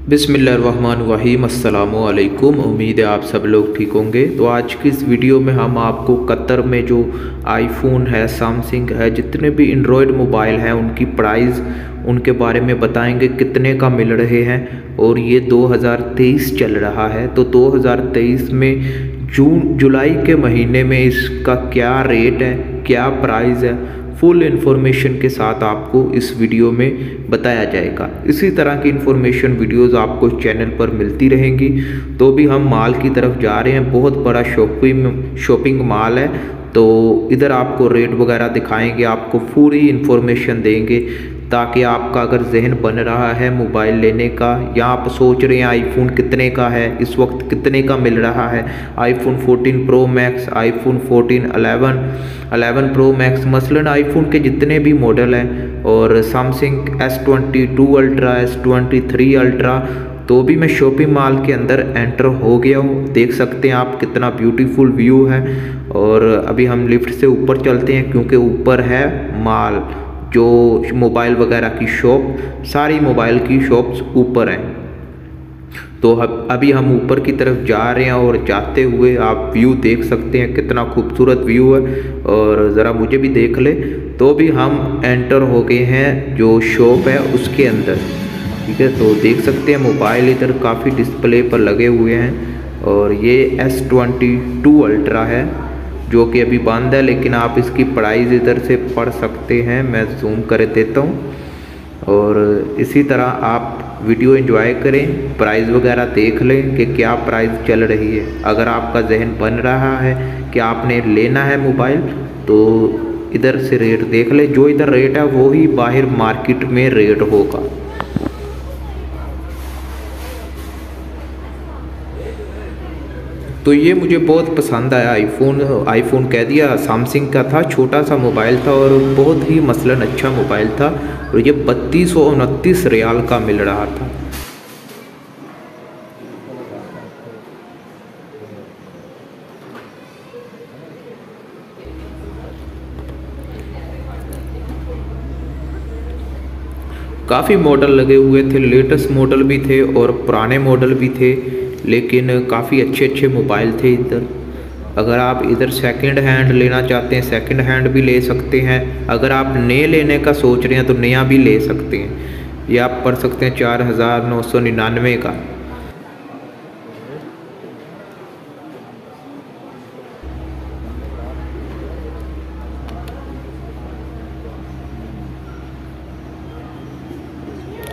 बिस्मिल्लाहिर्रहमानिर्रहीम, अस्सलामुअलैकुम। उम्मीद है आप सब लोग ठीक होंगे। तो आज की इस वीडियो में हम आपको कतर में जो आईफोन है, सैमसंग है, जितने भी एंड्रॉयड मोबाइल हैं उनकी प्राइस, उनके बारे में बताएंगे कितने का मिल रहे हैं। और ये 2023 चल रहा है, तो 2023 में जुलाई के महीने में इसका क्या रेट है, क्या प्राइस है, फुल इन्फॉर्मेशन के साथ आपको इस वीडियो में बताया जाएगा। इसी तरह की इन्फॉर्मेशन वीडियोस आपको चैनल पर मिलती रहेंगी। तो भी हम माल की तरफ जा रहे हैं, बहुत बड़ा शॉपिंग माल है। तो इधर आपको रेट वगैरह दिखाएंगे, आपको पूरी इन्फॉर्मेशन देंगे, ताकि आपका अगर जहन बन रहा है मोबाइल लेने का, या आप सोच रहे हैं आईफोन कितने का है, इस वक्त कितने का मिल रहा है, iPhone 14 pro max, iPhone 14 11 pro max, मसलन आईफोन के जितने भी मॉडल हैं, और Samsung S22 ultra, S23 ultra. तो भी मैं शॉपिंग मॉल के अंदर एंटर हो गया हूँ। देख सकते हैं आप कितना ब्यूटीफुल व्यू है। और अभी हम लिफ्ट से ऊपर चलते हैं, क्योंकि ऊपर है माल, जो मोबाइल वगैरह की शॉप, सारी मोबाइल की शॉप्स ऊपर हैं। तो अभी हम ऊपर की तरफ जा रहे हैं, और जाते हुए आप व्यू देख सकते हैं, कितना खूबसूरत व्यू है। और ज़रा मुझे भी देख ले। तो भी हम एंटर हो गए हैं जो शॉप है उसके अंदर, ठीक है। तो देख सकते हैं मोबाइल इधर काफ़ी डिस्प्ले पर लगे हुए हैं। और ये S22 अल्ट्रा है, जो कि अभी बंद है, लेकिन आप इसकी प्राइस इधर से पढ़ सकते हैं। मैं जूम कर देता हूँ। और इसी तरह आप वीडियो एंजॉय करें, प्राइस वगैरह देख लें कि क्या प्राइस चल रही है। अगर आपका जहन बन रहा है कि आपने लेना है मोबाइल, तो इधर से रेट देख लें। जो इधर रेट है वो ही बाहर मार्केट में रेट होगा। तो ये मुझे बहुत पसंद आया आईफोन कह दिया, सैमसंग का था, छोटा सा मोबाइल था और बहुत ही मसलन अच्छा मोबाइल था। और ये 3229 रियाल का मिल रहा था। काफ़ी मॉडल लगे हुए थे, लेटेस्ट मॉडल भी थे और पुराने मॉडल भी थे, लेकिन काफ़ी अच्छे अच्छे मोबाइल थे इधर। अगर आप इधर सेकंड हैंड लेना चाहते हैं, सेकंड हैंड भी ले सकते हैं। अगर आप नए लेने का सोच रहे हैं तो नया भी ले सकते हैं। ये आप पढ़ सकते हैं 4999 का।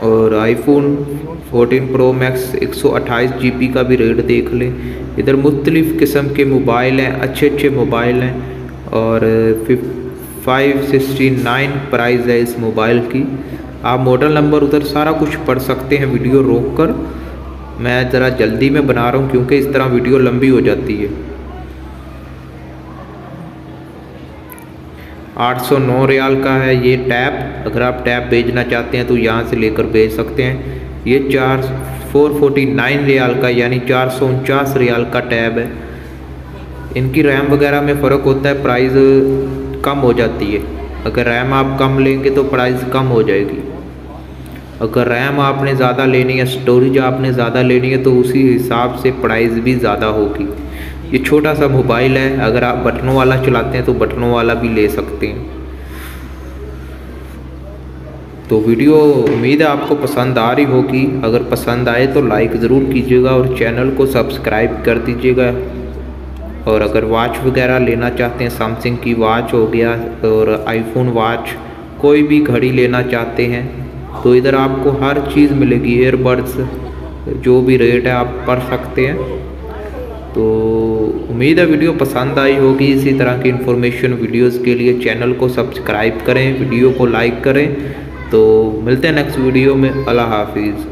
और आईफोन 14 प्रो मैक्स 128 GB का भी रेट देख लें। इधर मुख्तलिफ़ किस्म के मोबाइल हैं, अच्छे अच्छे मोबाइल हैं। और 569 प्राइस है इस मोबाइल की। आप मॉडल नंबर उधर सारा कुछ पढ़ सकते हैं वीडियो रोक कर। मैं ज़रा जल्दी में बना रहा हूँ, क्योंकि इस तरह वीडियो लंबी हो जाती है। 809 रियाल का है ये टैब। अगर आप टैब भेजना चाहते हैं तो यहाँ से लेकर भेज सकते हैं। ये 449 रियाल का, यानी 449 रियाल का टैब है। इनकी रैम वगैरह में फ़र्क होता है, प्राइस कम हो जाती है। अगर रैम आप कम लेंगे तो प्राइस कम हो जाएगी। अगर रैम आपने ज़्यादा लेनी है, स्टोरेज आपने ज़्यादा लेनी है, तो उसी हिसाब से प्राइस भी ज़्यादा होगी। ये छोटा सा मोबाइल है, अगर आप बटनों वाला चलाते हैं तो बटनों वाला भी ले सकते हैं। तो वीडियो उम्मीद है आपको पसंद आ रही होगी। अगर पसंद आए तो लाइक ज़रूर कीजिएगा और चैनल को सब्सक्राइब कर दीजिएगा। और अगर वॉच वगैरह लेना चाहते हैं, सैमसंग की वॉच हो गया और आईफोन वॉच, कोई भी घड़ी लेना चाहते हैं, तो इधर आपको हर चीज़ मिलेगी। ईयरबड्स, जो भी रेट है आप पढ़ सकते हैं। तो उम्मीद है वीडियो पसंद आई होगी। इसी तरह की इन्फॉर्मेशन वीडियोस के लिए चैनल को सब्सक्राइब करें, वीडियो को लाइक करें। तो मिलते हैं नेक्स्ट वीडियो में। अल्लाह हाफिज़।